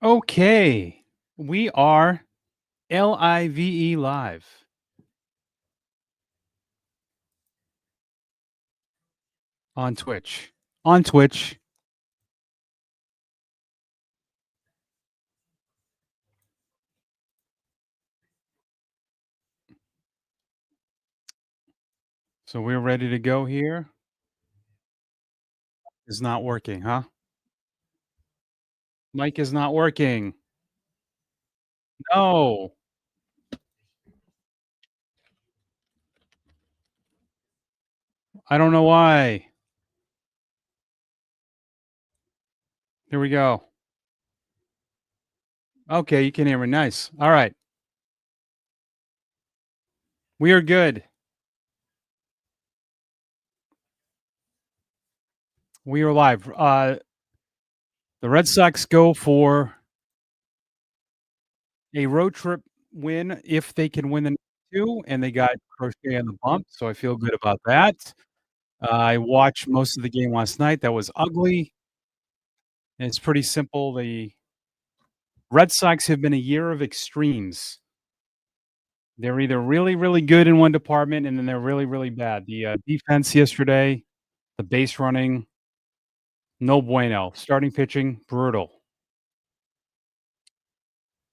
Okay. We are LIVE live on Twitch. On Twitch. So we're ready to go here. Is not working, huh? Mic is not working. No. I don't know why. Here we go. Okay, you can hear me. Nice. All right. We are good. We are live. The Red Sox go for a road trip win if they can win the next two, and they got Crochet on the bump, so I feel good about that. I watched most of the game last night. That was ugly. And it's pretty simple. The Red Sox have been a year of extremes. They're either really, really good in one department, and then they're really, really bad. The defense yesterday, the base running, no bueno. Starting pitching, brutal.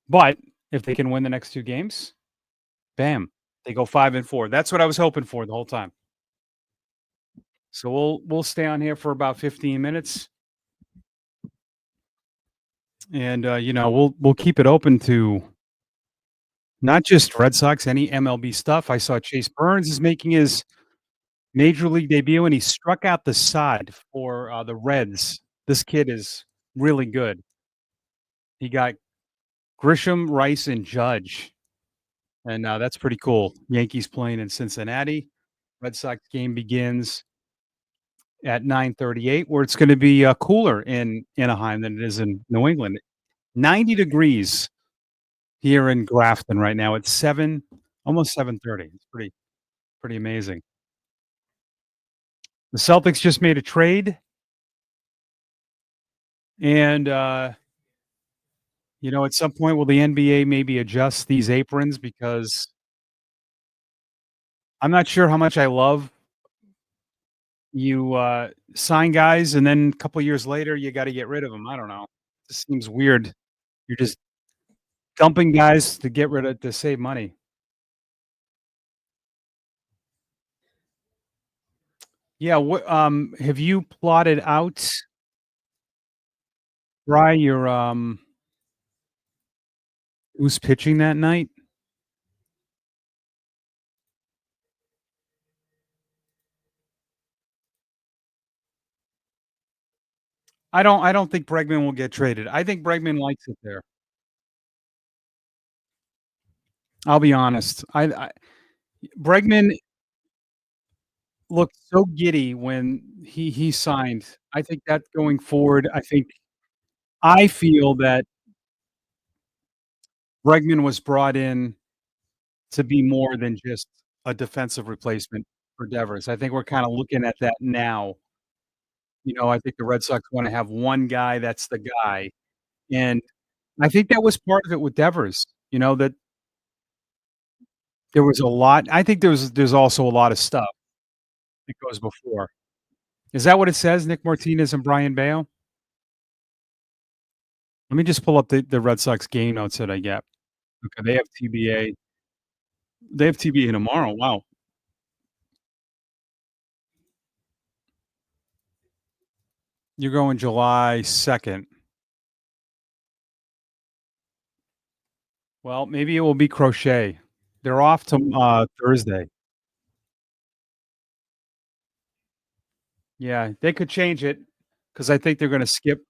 But if they can win the next two games, bam, they go 5-4. That's what I was hoping for the whole time. So we'll stay on here for about 15 minutes, and we'll keep it open to not just Red Sox, any MLB stuff. I saw Chase Burns is making his major league debut, and he struck out the side for, the Reds. This kid is really good. He got Grisham, Rice, and Judge, and, that's pretty cool. Yankees playing in Cincinnati. Red Sox game begins at 9:38, where it's gonna be, cooler in Anaheim than it is in New England. 90 degrees here in Grafton right now. It's 7, almost 7:30. It's pretty amazing. The Celtics just made a trade, and, at some point, will the NBA maybe adjust these aprons? Because I'm not sure how much I love you, sign guys, and then a couple years later, you gotta get rid of them. I don't know. This seems weird. You're just dumping guys to get rid of to save money. Yeah, what, have you plotted out, Bry, your, who's pitching that night? I don't think Bregman will get traded. I think Bregman likes it there. I'll be honest. I Bregman looked so giddy when he signed. I think that going forward, I feel that Bregman was brought in to be more than just a defensive replacement for Devers. I think we're kinda looking at that now. I think the Red Sox wanna have one guy that's the guy, and I think that was part of it with Devers, that there was a lot. I think there's also a lot of stuff that goes before. Is that what it says, Nick Martinez and Brian Bale? Let me just pull up the Red Sox game notes that I get. Okay, they have TBA. They have TBA tomorrow. Wow. You're going July 2nd. Well, maybe it will be Crochet. They're off to Thursday. Yeah, they could change it because I think they're gonna skip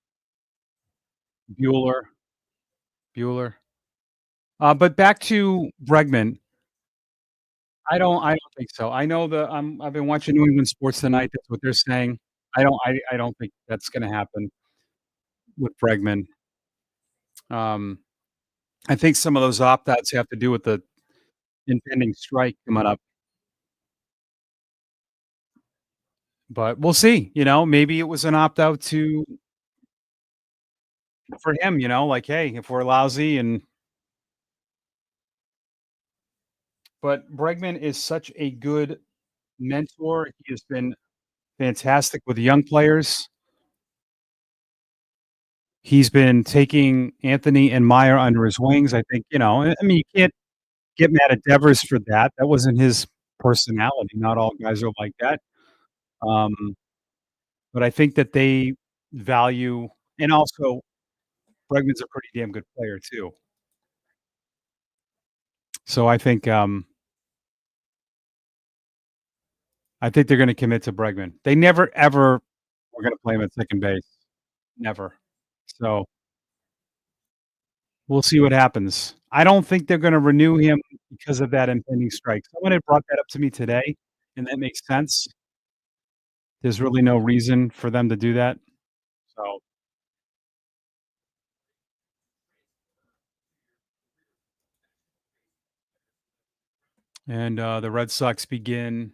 Bueller. Bueller. But back to Bregman. I don't think so. I know I've been watching New England sports tonight. That's what they're saying. I don't think that's gonna happen with Bregman. Um, I think some of those opt-outs have to do with the impending strike coming up, but we'll see. Maybe it was an opt-out to for him, like, hey, if we're lousy and but Bregman is such a good mentor. He has been fantastic with the young players. He's been taking Anthony and Meyer under his wings. I think, I mean, you can't get mad at Devers for that. That wasn't his personality. Not all guys are like that. Um, but I think that they value and also Bregman's a pretty damn good player too. So I think they're gonna commit to Bregman. They never ever were gonna play him at second base. Never. So, we'll see what happens. I don't think they're gonna renew him because of that impending strike. Someone had brought that up to me today, and that makes sense. There's really no reason for them to do that. So and, the Red Sox begin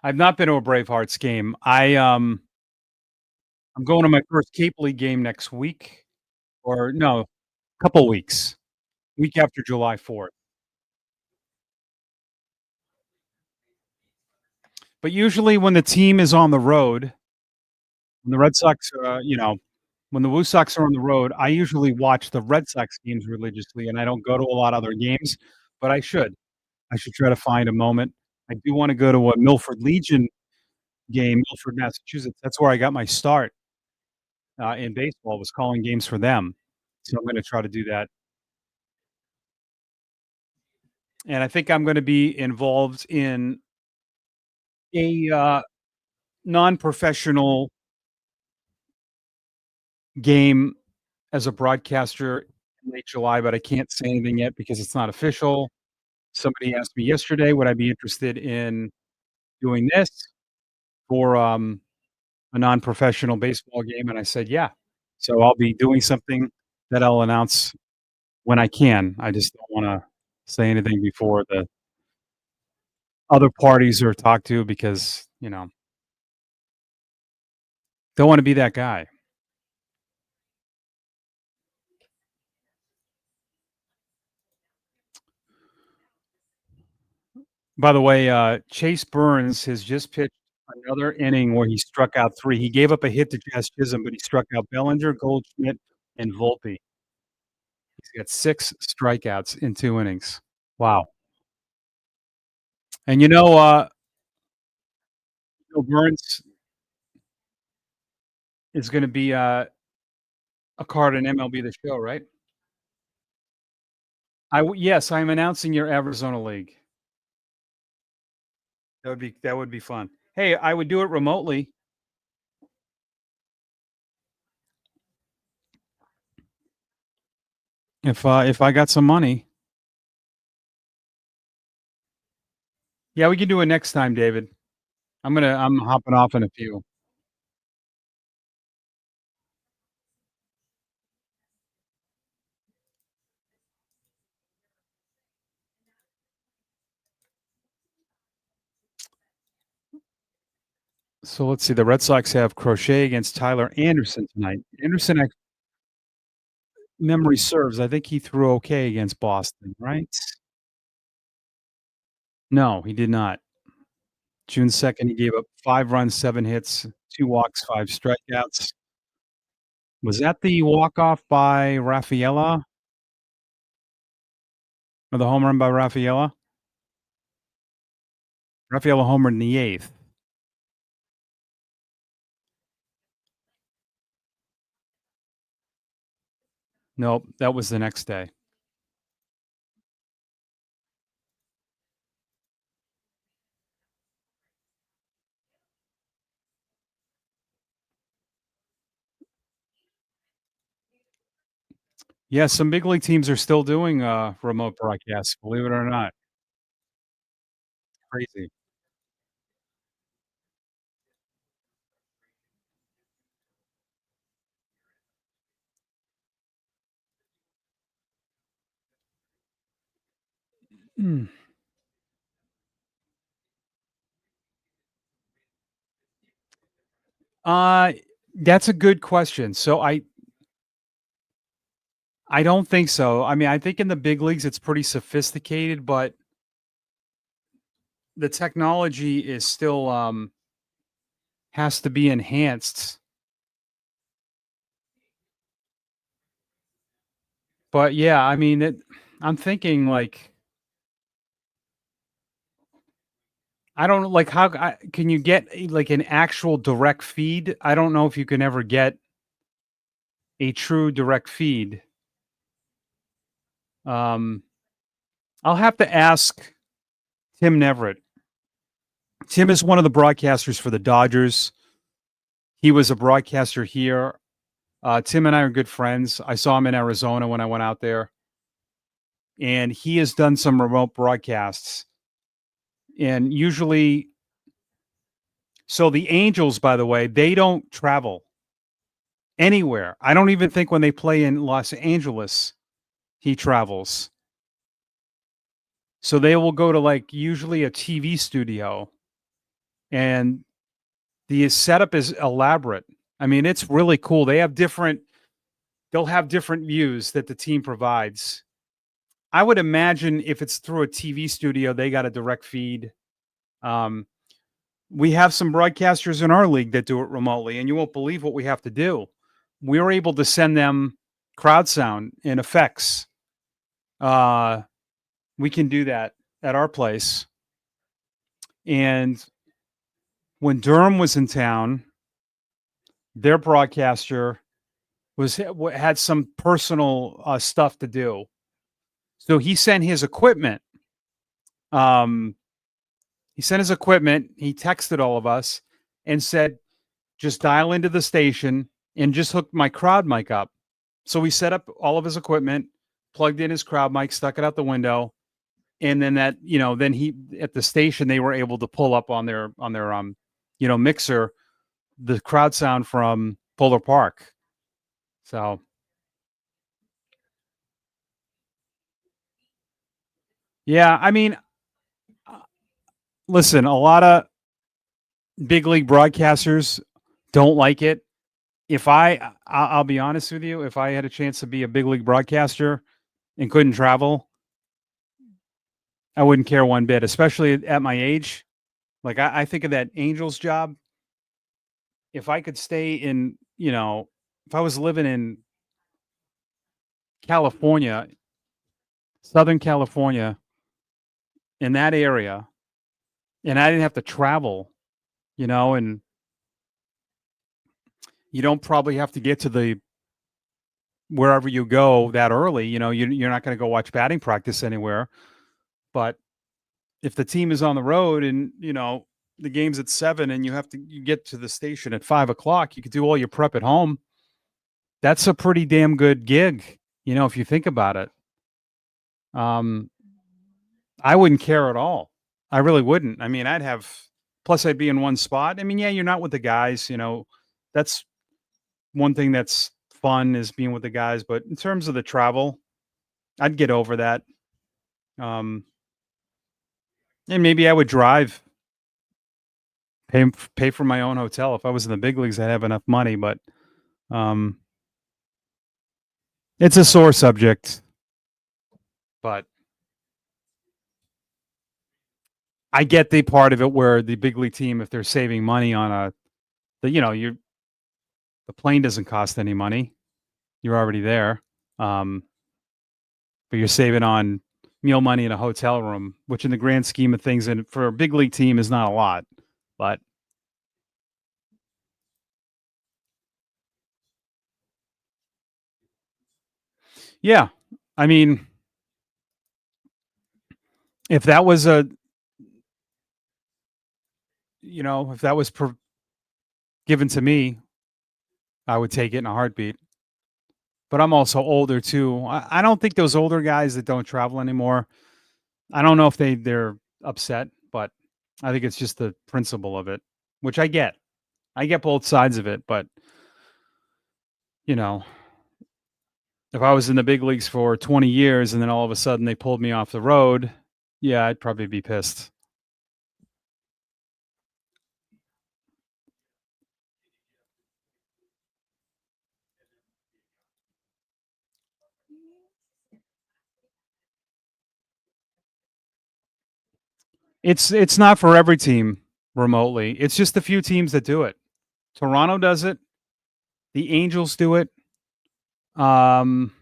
I've not been to a Bravehearts game. I'm going to my first Cape League game next week, or no, couple weeks, week after July 4th. But usually when the team is on the road, when the Red Sox, when the Woo Sox are on the road, I usually watch the Red Sox games religiously, and I don't go to a lot of other games, but I should. I should try to find a moment. I do wanna go to a Milford Legion game, Milford, Massachusetts. That's where I got my start, in baseball, was calling games for them. So I'm gonna try to do that. And I think I'm gonna be involved in a, non-professional game as a broadcaster in late July, but I can't say anything yet because it's not official. Somebody asked me yesterday, would I be interested in doing this for, a non-professional baseball game, and I said, "Yeah." So I'll be doing something that I'll announce when I can. I just don't wanna say anything before the other parties are talked to because, don't wanna be that guy. By the way, Chase Burns has just pitched another inning where he struck out 3. He gave up a hit to Jazz Chisholm, but he struck out Bellinger, Goldschmidt, and Volpe. He's got 6 strikeouts in 2 innings. Wow. And Burns is gonna be, a card in MLB The Show, right? Yes, I'm announcing your Arizona League. That would be fun. Hey, I would do it remotely. If I got some money. Yeah, we can do it next time, David. I'm hopping off in a few. So let's see, the Red Sox have Crochet against Tyler Anderson tonight. Anderson, memory serves, I think he threw okay against Boston, right? No, he did not. June 2nd, he gave up 5 runs, 7 hits, 2 walks, 5 strikeouts. Was that the walk-off by Rafaela or the home run by Rafaela? Rafaela homered in the 8th. Nope, that was the next day. Yeah, some big league teams are still doing, remote broadcasts, believe it or not. Crazy. Mm. Uh, that's a good question. So I don't think so. I mean, I think in the big leagues it's pretty sophisticated, but the technology is still has to be enhanced. But yeah, I mean, I'm thinking like I don't know, like can you get like an actual direct feed? I don't know if you can ever get a true direct feed. Um, I'll have to ask Tim Neverett. Tim is one of the broadcasters for the Dodgers. He was a broadcaster here. Tim and I are good friends. I saw him in Arizona when I went out there, and he has done some remote broadcasts. And usually, so the Angels, by the way, they don't travel anywhere. I don't even think when they play in Los Angeles, he travels. So they will go to like usually a TV studio, and the setup is elaborate. I mean, it's really cool. They'll have different views that the team provides. I would imagine if it's through a TV studio, they got a direct feed. Um, we have some broadcasters in our league that do it remotely, and you won't believe what we have to do. We're able to send them crowd sound and effects. Uh, we can do that at our place. And when Durham was in town, their broadcaster had some personal stuff to do, so he sent his equipment. Um, he sent his equipment. He texted all of us and said, "Just dial into the station and just hook my crowd mic up." So we set up all of his equipment, plugged in his crowd mic, stuck it out the window, and then then he at the station they were able to pull up on their mixer the crowd sound from Polar Park. So yeah, I mean, uh, listen, a lot of big league broadcasters don't like it. If I'll be honest with you, if I had a chance to be a big league broadcaster and couldn't travel, I wouldn't care one bit, especially at my age. Like I think of that Angels job. If I could stay in, if I was living in California, Southern California, in that area, and I didn't have to travel, and you don't probably have to get to the wherever you go that early. You're not going to go watch batting practice anywhere. But if the team is on the road and the game's at 7 and you get to the station at 5 o'clock, you could do all your prep at home. That's a pretty damn good gig, if you think about it. Um, I wouldn't care at all. I really wouldn't. I mean, plus I'd be in one spot. I mean, yeah, you're not with the guys, that's one thing that's fun is being with the guys. But in terms of the travel, I'd get over that. Um, and maybe I would drive, pay for my own hotel. If I was in the big leagues, I'd have enough money. But um, it's a sore subject. But I get the part of it where the big league team, if they're saving money on the plane doesn't cost any money. You're already there. Um, but you're saving on meal money in a hotel room, which in the grand scheme of things and for a big league team is not a lot. But yeah, I mean, if that was if that was given to me, I would take it in a heartbeat. But I'm also older too. I don't think those older guys that don't travel anymore, I don't know if they're upset, but I think it's just the principle of it, which I get. I get both sides of it, but you know, if I was in the big leagues for 20 years and then all of a sudden they pulled me off the road, yeah, I'd probably be pissed. 'Be. It's not for every team remotely. It's just a few teams that do it. Toronto does it. The Angels do it. Um,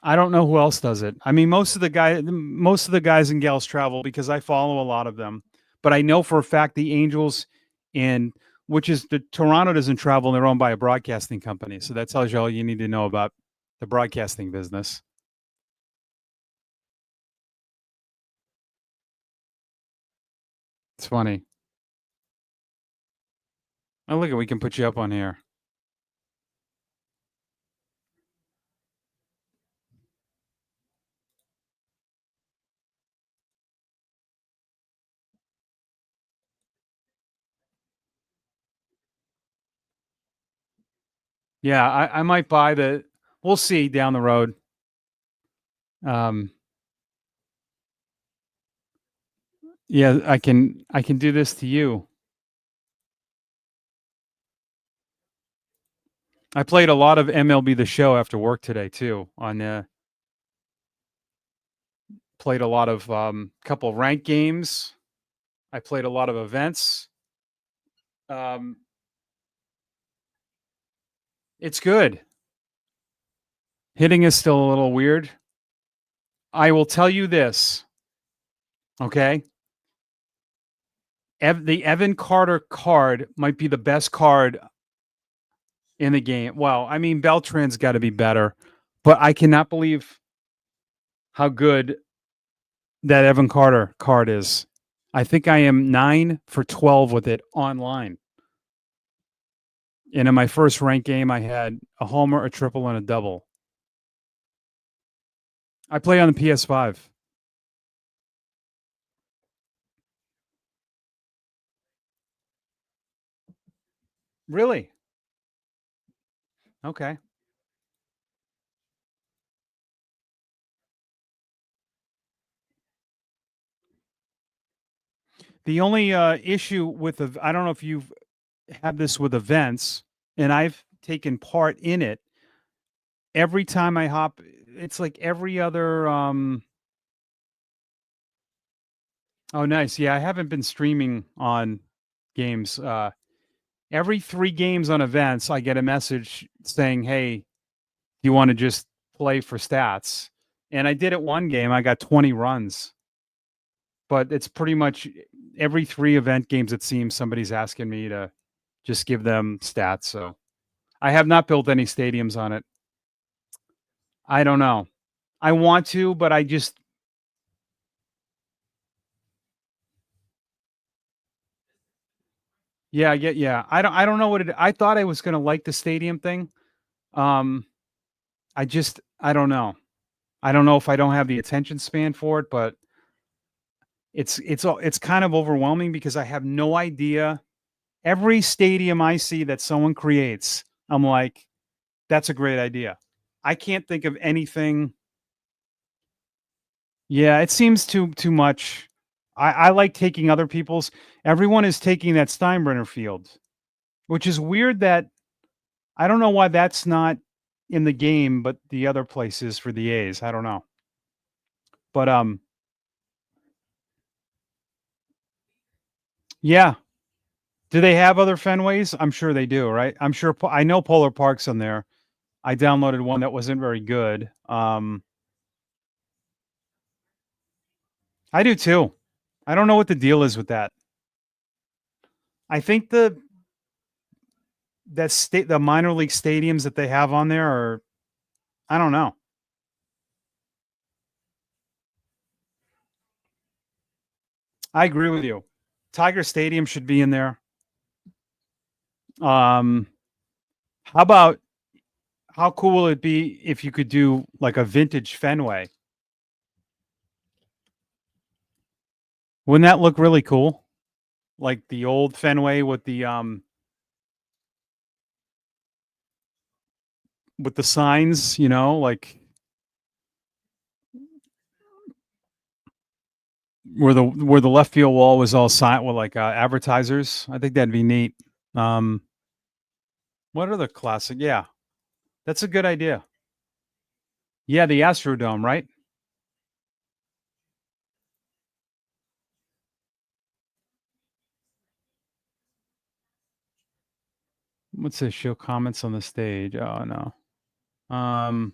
I don't know who else does it. I mean, most of the guys and gals travel because I follow a lot of them. But I know for a fact the Angels and which is the Toronto doesn't travel and they're owned by a broadcasting company. So that tells you all you need to know about the broadcasting business. It's funny. Oh, look at we can put you up on here. Yeah, I might buy the we'll see down the road. Um, yeah, I can do this to you. I played a lot of MLB The Show after work today too. On played a lot of couple ranked games. I played a lot of events. Um, it's good. Hitting is still a little weird. I will tell you this, okay? The Evan Carter card might be the best card in the game. Well, I mean Beltran's got to be better, but I cannot believe how good that Evan Carter card is. I think I am 9 for 12 with it online. And in my first ranked game, I had a homer, a triple, and a double. I play on the PS5. Really? Okay. The only issue with I don't know if you've had this with events, and I've taken part in it. Every time I hop, it's like every other. Oh, nice. Yeah, I haven't been streaming on games. Every 3 games on events, I get a message saying, "Hey, do you want to just play for stats?" And I did it one game. I got 20 runs, but it's pretty much every 3 event games. It seems somebody's asking me to just give them stats. So I have not built any stadiums on it. I don't know. I want to, but I just yeah, yeah. I don't know what it I thought I was gonna like the stadium thing. Um, I don't know. I don't know if I don't have the attention span for it, but it's kind of overwhelming because I have no idea. Every stadium I see that someone creates, I'm like, that's a great idea. I can't think of anything. Yeah, it seems too much. I like taking other people's. Everyone is taking that Steinbrenner field, which is weird that I don't know why that's not in the game, but the other places for the A's. I don't know. But yeah. Do they have other Fenways? I'm sure they do, right? I'm sure I know Polar Park's on there. I downloaded one that wasn't very good. I do too. I don't know what the deal is with that. I think the minor league stadiums that they have on there are I don't know. I agree with you. Tiger Stadium should be in there. Um, how about how cool will it be if you could do like a vintage Fenway? Wouldn't that look really cool? Like the old Fenway with the signs, like where the left field wall was all signed with like advertisers. I think that'd be neat. Um, what are the classic? Yeah, that's a good idea. Yeah, the Astrodome, right? What's this? Show comments on the stage. Oh no. Um.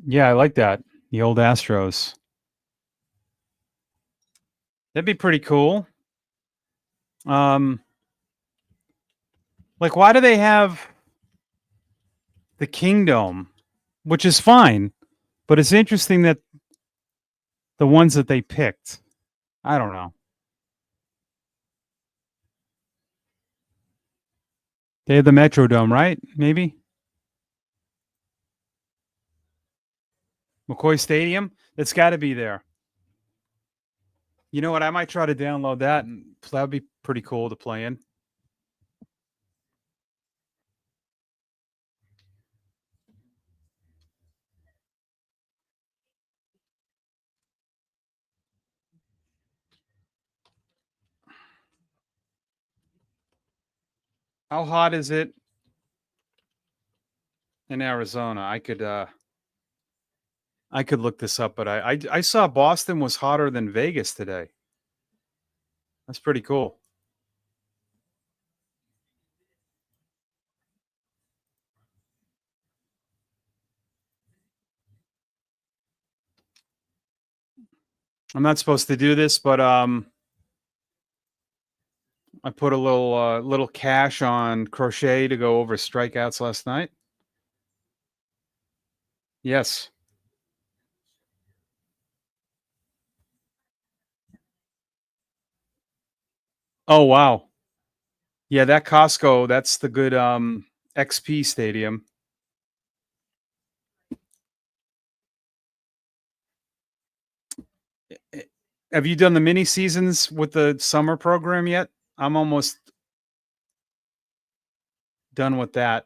Yeah, I like that. The old Astros. That'd be pretty cool. Um. Like, why do they have the Kingdom, which is fine, but it's interesting that the ones that they picked. I don't know. They have the Metrodome, right? Maybe McCoy Stadium. It's got to be there. You know what? I might try to download that, and that would be pretty cool to play in. How hot is it in Arizona? I could look this up, but I saw Boston was hotter than Vegas today. That's pretty cool. I'm not supposed to do this, but I put a little cash on Crochet to go over strikeouts last night. Yes. Oh wow. Yeah, that Costco, that's the good XP stadium. Eh, Have you done the mini seasons with the summer program yet? I'm almost done with that.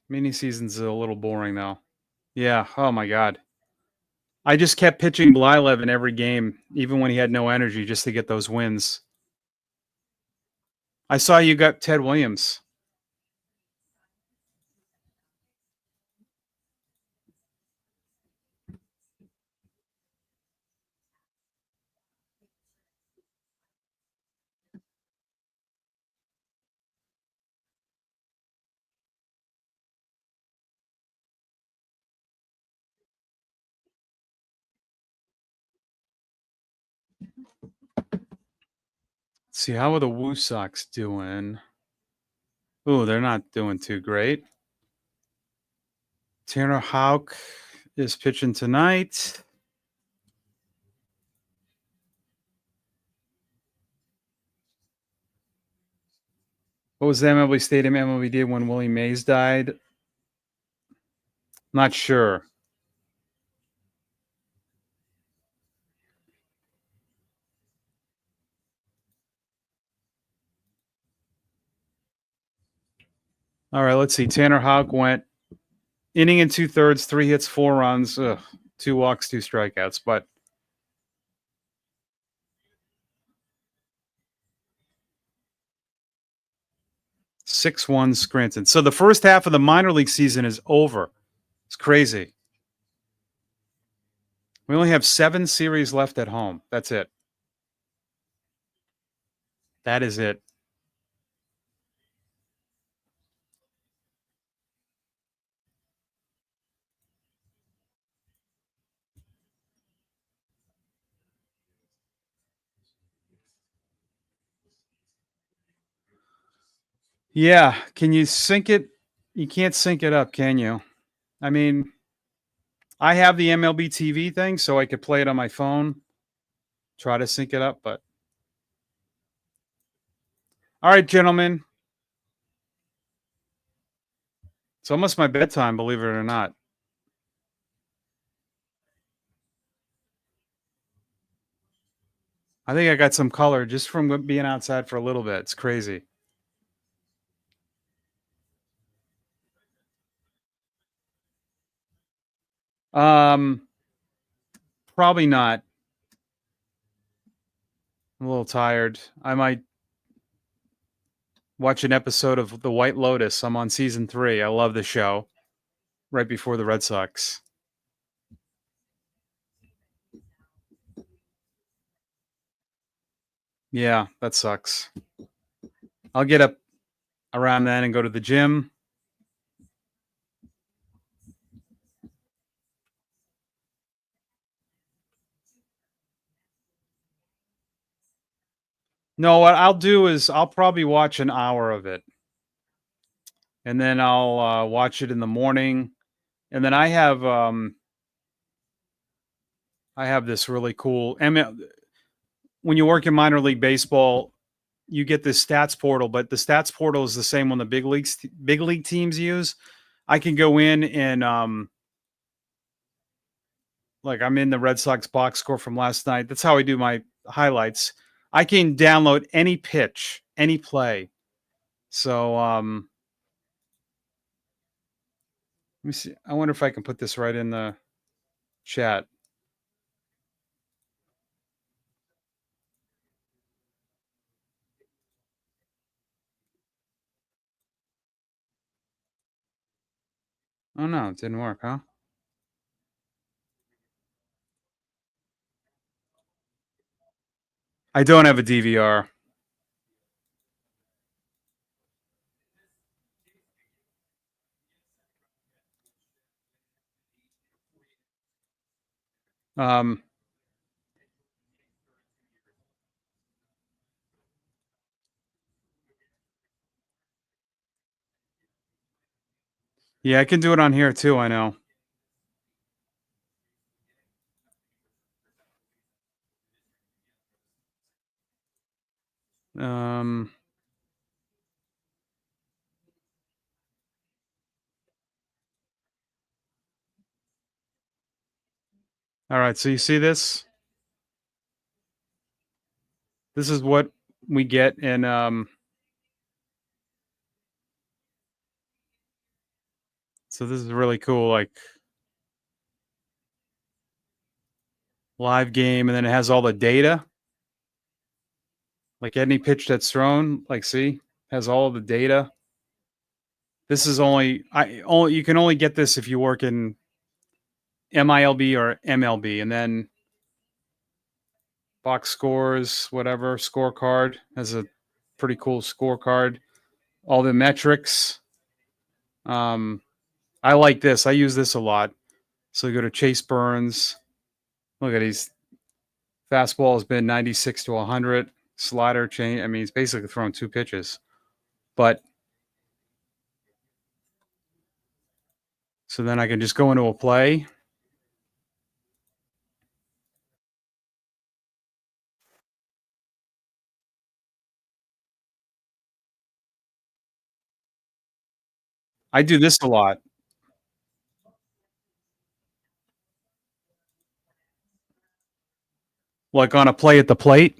Mini seasons are a little boring though. Yeah. Oh my god. I just kept pitching Blylev in every game, even when he had no energy, just to get those wins. I saw you got Ted Williams. Let's see, how are the Woo Sox doing? Oh, they're not doing too great. Tanner Houck is pitching tonight. What was the MLB Stadium MLB did when Willie Mays died? Not sure. All right, let's see. Tanner Houck went inning and 2/3, 3 hits, 4 runs, 2 walks, 2 strikeouts. But 6-1 Scranton. So the first half of the minor league season is over. It's crazy. We only have 7 series left at home. That's it. That is it. Yeah. Can you sync it? You can't sync it up, can you? I mean, I have the MLB TV thing, so I could play it on my phone, try to sync it up. But all right, gentlemen. It's almost my bedtime, believe it or not. I think I got some color just from being outside for a little bit. It's crazy. Um, Probably not. I'm a little tired. I might watch an episode of The White Lotus. I'm on season 3. I love the show. Right before the Red Sox. Yeah, that sucks. I'll get up around then and go to the gym. No, what I'll do is I'll probably watch an hour of it, and then I'll, watch it in the morning, and then I have this really cool when you work in minor league baseball, you get this stats portal, but the stats portal is the same one the big league teams use. I can go in and, like, I'm in the Red Sox box score from last night. That's how I do my highlights. I can download any pitch, any play. So, let me see. I wonder if I can put this right in the chat. Oh no, it didn't work, huh? I don't have a DVR. Um, yeah, I can do it on here too. I know. Um, all right. So you see this? This is what we get in. So this is really cool. Like live game, and then it has all the data. Like any pitch that's thrown. Like, see, has all the data. This is only you can only get this if you work in MILB or MLB, and then box scores, whatever scorecard has a pretty cool scorecard. All the metrics. Um, I like this. I use this a lot. So you go to Chase Burns. Look at he's fastball has been 96 to 100. Slider change. I mean, he's basically throwing two pitches. But so then I can just go into a play. I do this a lot. Like on a play at the plate,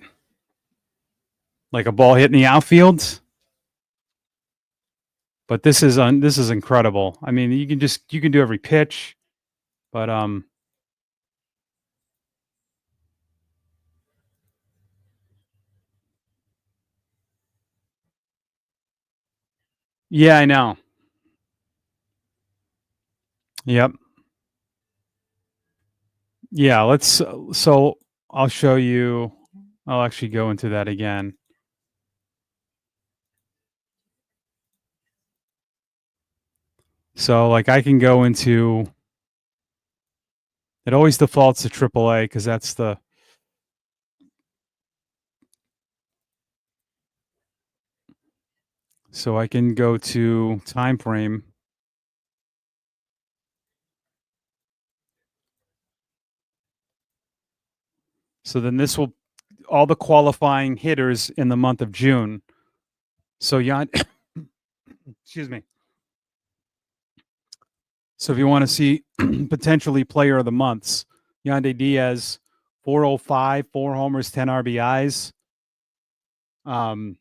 like a ball hitting the outfield. But this is incredible. I mean, you can do every pitch, but yeah, I know. Yep. Yeah, so I'll show you. I'll actually go into that again. So like I can go into it always defaults to AAA because that's the so I can go to time frame. So then this will all the qualifying hitters in the month of June. So Yon excuse me. So if you want to see potentially player of the months, Yonde Diaz, 405, 4 homers, 10 RBIs. Um,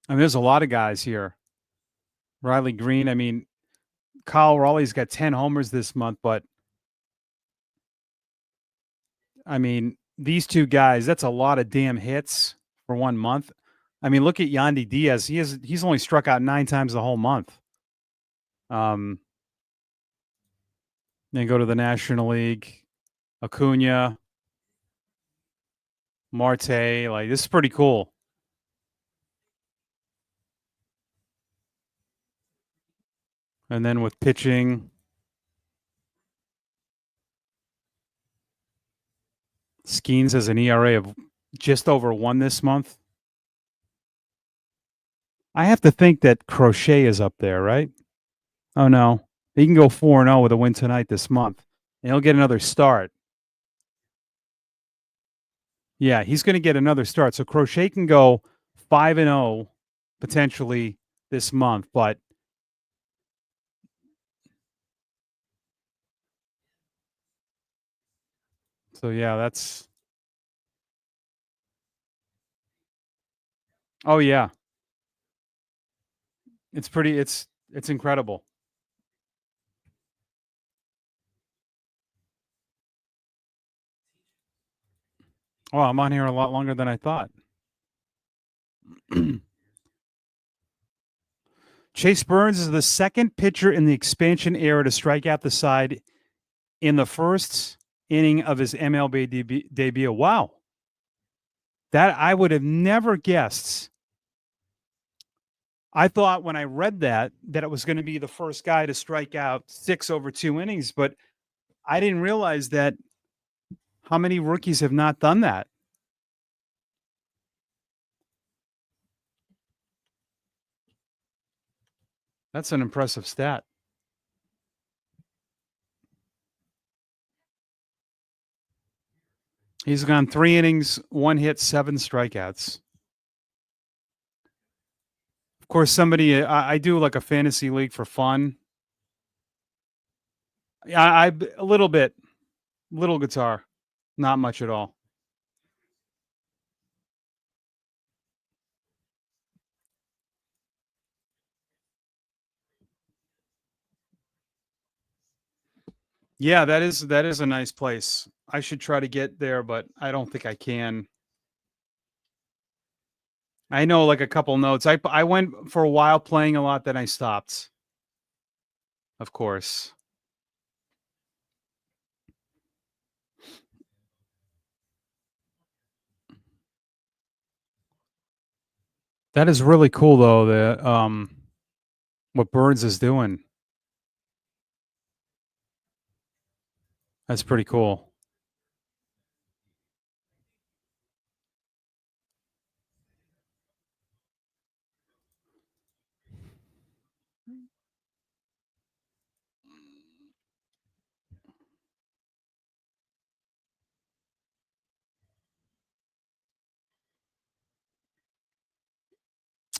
I mean, there's a lot of guys here. Riley Green. I mean, Kyle Raleigh's got 10 homers this month, but I mean, these two guys, that's a lot of damn hits for 1 month. I mean, look at Yandy Diaz. He's only struck out 9 times the whole month. Um, then go to the National League. Acuna, Marte, like, this is pretty cool. And then with pitching, Skeens has an ERA of just over 1 this month. I have to think that Crochet is up there, right? Oh, no. He can go 4-0 with a win tonight this month, and he'll get another start. Yeah, he's gonna get another start. So Crochet can go 5-0 potentially this month, but so yeah, that's oh yeah, it's incredible. Oh, I'm on here a lot longer than I thought. Chase Burns is the second pitcher in the expansion era to strike out the side in the first inning of his MLB debut. Wow. That I would have never guessed. I thought when I read that it was going to be the first guy to strike out 6 over 2 innings, but I didn't realize that how many rookies have not done that. That's an impressive stat. He's gone 3 innings, 1 hit, 7 strikeouts. Of course, somebody I do like a fantasy league for fun. Yeah, I a little bit, little guitar, not much at all. Yeah, that is a nice place. I should try to get there, but I don't think I can. I know like a couple notes. I went for a while playing a lot, then I stopped. Of course. That is really cool though, that what Burns is doing. That's pretty cool.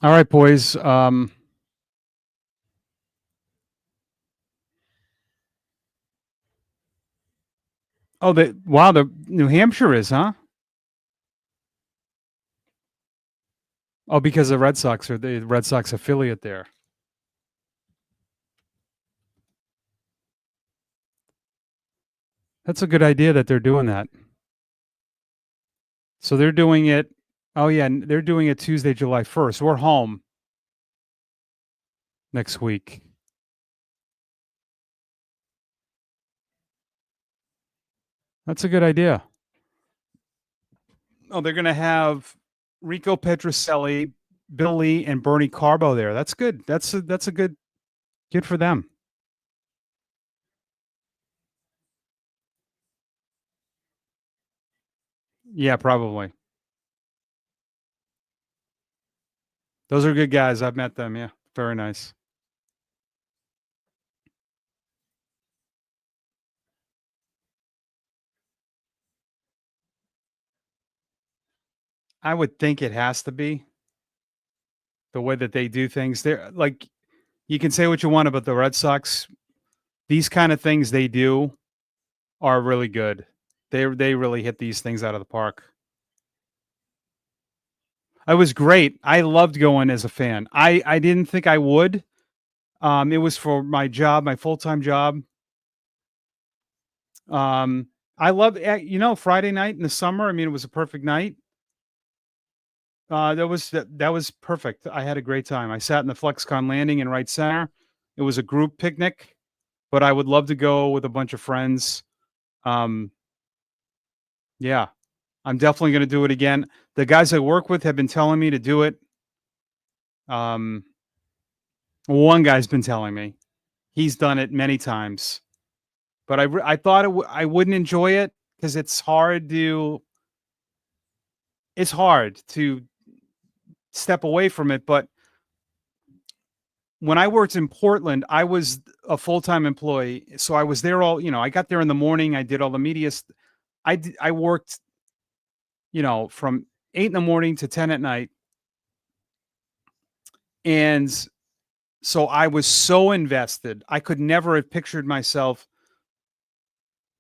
All right, boys. Oh, the New Hampshire is, huh? Oh, because the Red Sox are the Red Sox affiliate there. That's a good idea that they're doing that. So they're doing it. Oh yeah, they're doing it Tuesday, July 1st. We're home next week. That's a good idea. Oh, they're going to have Rico Petrocelli, Bill Lee, and Bernie Carbo there. That's good. That's a good for them. Yeah, probably. Those are good guys. I've met them. Yeah, very nice. I would think it has to be the way that they do things. They're like you can say what you want about the Red Sox. These kind of things they do are really good. They really hit these things out of the park. It was great. I loved going as a fan. I didn't think I would. It was for my job, my full-time job. Um, I love Friday night in the summer. I mean, it was a perfect night. That was perfect. I had a great time. I sat in the FlexCon landing in right center. It was a group picnic, but I would love to go with a bunch of friends. Um, yeah. I'm definitely gonna do it again. The guys I work with have been telling me to do it. Um, one guy's been telling me. He's done it many times, but I thought I wouldn't enjoy it because it's hard to step away from it. But when I worked in Portland, I was a full-time employee, so I was there I got there in the morning, I did all the media I worked, from 8 in the morning to 10 at night, and so I was so invested. I could never have pictured myself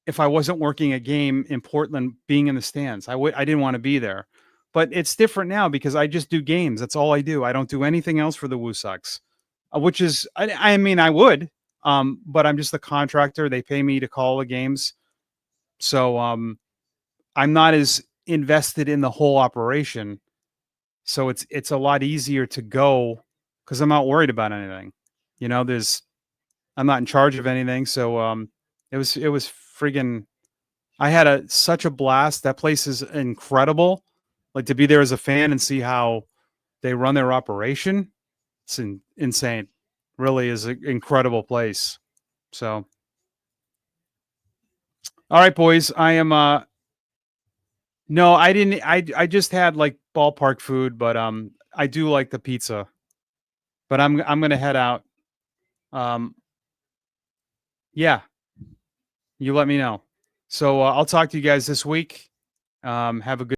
if I wasn't working a game in Portland being in the stands. I didn't wanna be there. But it's different now because I just do games, that's all I do. I don't do anything else for the Woo Sox, which is I mean, I would, but I'm just a contractor, they pay me to call the games. So, I'm not as invested in the whole operation, so it's a lot easier to go because 'cause I'm not worried about anything. There's I'm not in charge of anything, so, it was friggin' I had such a blast. That place is incredible. Like, to be there as a fan and see how they run their operation, it's insane. Really is an incredible place. So, all right, boys, I am, no, I didn't I just had, like, ballpark food, but, I do like the pizza, but I'm gonna head out. Um, yeah, you let me know. So, I'll talk to you guys this week. Have a good